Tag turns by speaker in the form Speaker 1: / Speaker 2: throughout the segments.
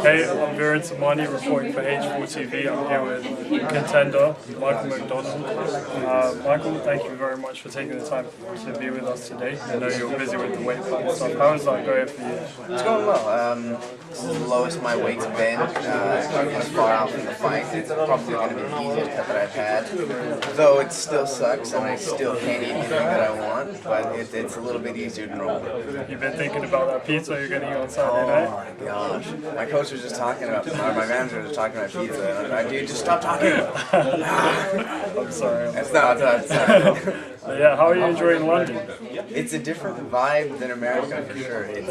Speaker 1: Hey, I'm Viren Samani reporting for H4TV. I'm here with contender Michael MacDonald. Michael, thank you very much for taking the time to be with us today. I know you're busy with the weight cut and stuff. How is that going for you?
Speaker 2: It's going well. This is the lowest my weight's been. As far out from the fight, it's probably going to be the easiest cut that I've had. Though it still sucks and I still can't eat anything that I want, but it's a little bit easier than normal.
Speaker 1: You've been thinking about that pizza you're going to eat on Saturday night?
Speaker 2: Oh my gosh. My coach was just talking about, my manager was talking about pizza, and I was like, dude, just stop talking.
Speaker 1: I'm sorry.
Speaker 2: It's not.
Speaker 1: Yeah, how are you enjoying London?
Speaker 2: It's a different vibe than America for sure. It's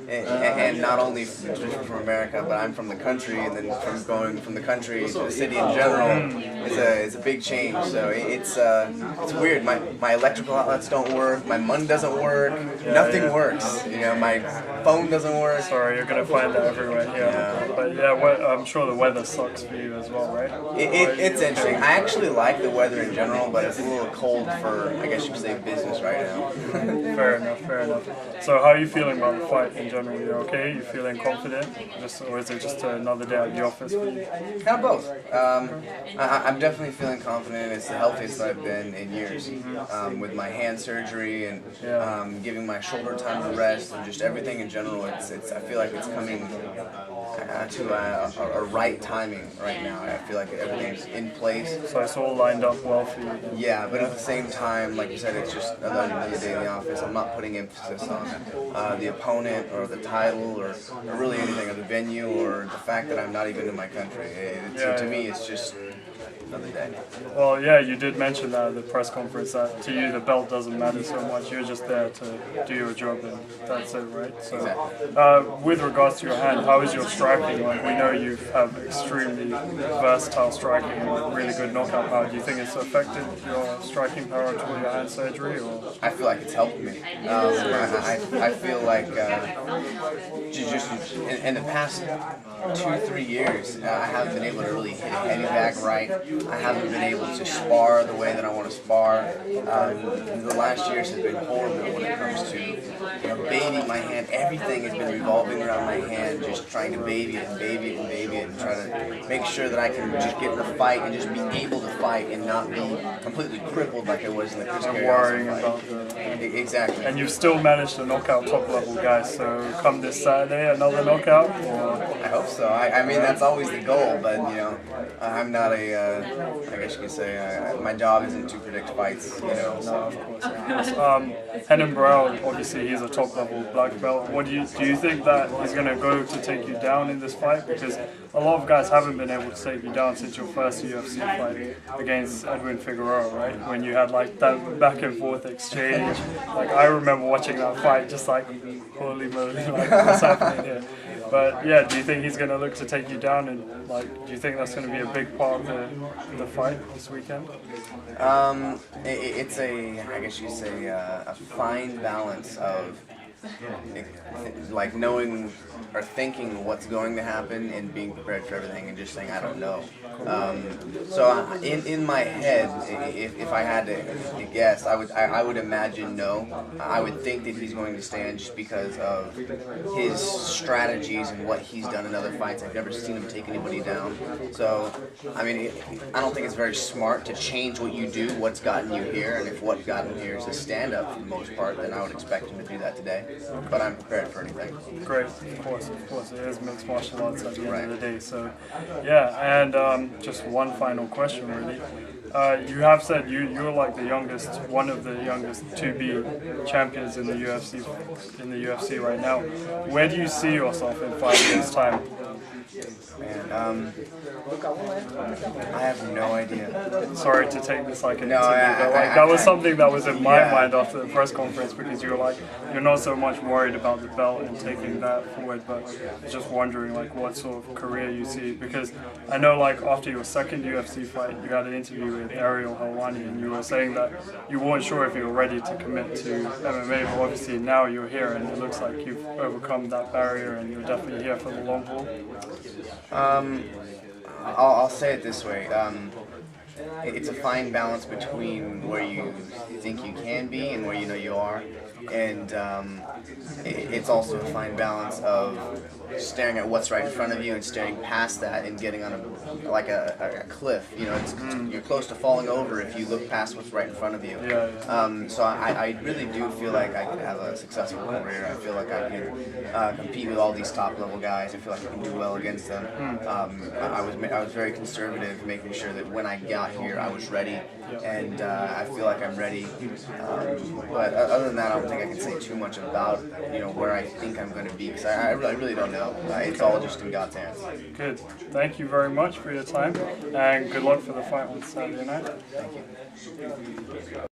Speaker 2: and not only from America, but I'm from the country, and then from going from the country to the city in general is a big change. So it's weird. My electrical outlets don't work. My MUN doesn't work. Nothing works. You know, my phone doesn't work.
Speaker 1: Sorry, you're gonna find that everywhere. Yeah. But yeah, I'm sure the weather sucks for you as well, right?
Speaker 2: It's interesting. I actually like the weather in general, but it's a little cold for, I guess you could say, business right now.
Speaker 1: Fair enough. So how are you feeling about the fight in general? You okay? You feeling confident? Or is it just another day at the office for you?
Speaker 2: Both. I'm definitely feeling confident. It's the healthiest I've been in years. With my hand surgery and giving my shoulder time to rest and just everything in general, I feel like it's coming to a right timing right now. I feel like everything's in place.
Speaker 1: So it's all lined up well for you.
Speaker 2: Yeah, but at the same time, like you said, it's just another day in the office. I'm not putting emphasis on the opponent or the title or really anything, or the venue or the fact that I'm not even in my country. To me, it's just another day.
Speaker 1: Well, yeah, you did mention that at the press conference that to you the belt doesn't matter so much. You're just there to do your job, and that's it, right? So,
Speaker 2: exactly.
Speaker 1: With regards to your hand, how is your striking? Like, we know you have extremely versatile striking and really good knockout power. Do you think it's affected your striking power after your hand surgery? Or?
Speaker 2: I feel like it's helped me. I feel like just in the past 2-3 years, I haven't been able to really hit a heavy bag right. I haven't been able to spar the way that I want to spar. The last years have been horrible when it comes to babying my hand. Everything has been revolving around my hand, just trying to baby it and try to make sure that I can just get in the fight and just be able to fight and not be completely crippled like I was in the Chris
Speaker 1: worrying about
Speaker 2: Exactly.
Speaker 1: And you've still managed to knock out top level guys, so come this Saturday, another knockout? Or?
Speaker 2: I hope so. I mean, that's always the goal, but you know, I'm not I guess you could say, my job isn't to predict fights, you know. So.
Speaker 1: No, of course. Henan Brown, obviously he's a top level black belt. What do you think that he's going to go to take you down in this fight? Because a lot of guys haven't been able to take you down since your first UFC fight against Edwin Figueroa, right? When you had like that back and forth exchange. Like, I remember watching that fight just like, holy moly, like what's happening here? But yeah, do you think he's going to look to take you down, and like, do you think that's going to be a big part of the fight this weekend?
Speaker 2: It's I guess you say, a fine balance of like knowing or thinking what's going to happen and being prepared for everything and just saying I don't know. So in my head, if I had to guess, I would imagine no. I would think that he's going to stand just because of his strategies and what he's done in other fights. I've never seen him take anybody down. So I mean, I don't think it's very smart to change what you do, what's gotten you here, and if what got him here is a stand-up for the most part, then I would expect him to do that today. But I'm prepared for anything.
Speaker 1: Great, of course. It is mixed martial arts at the end of the day. So, yeah, and just one final question, really. You have said you're like one of the youngest to be champions in the UFC right now. Where do you see yourself in 5 years' time?
Speaker 2: Man, I have no idea.
Speaker 1: Sorry to take this like an interview, but like that was something that was in my mind after the press conference, because you're not so much worried about the belt and taking that forward, but just wondering like what sort of career you see, because I know like after your second UFC fight you had an interview with Ariel Helwani and you were saying that you weren't sure if you were ready to commit to MMA, but obviously now you're here and it looks like you've overcome that barrier and you're definitely here for the long haul.
Speaker 2: I'll say it this way. It's a fine balance between where you think you can be and where you know you are. and it's also a fine balance of staring at what's right in front of you and staring past that and getting on a cliff. You know, you're close to falling over if you look past what's right in front of you. So I really do feel like I could have a successful career. I feel like I can compete with all these top level guys. I feel like I can do well against them. I was very conservative, making sure that when I got here I was ready, and I feel like I'm ready. But other than that, I don't think I can say too much about where I think I'm going to be, because I really don't know. It's all just in God's hands.
Speaker 1: Good. Thank you very much for your time, and good luck for the fight on Saturday night.
Speaker 2: Thank you.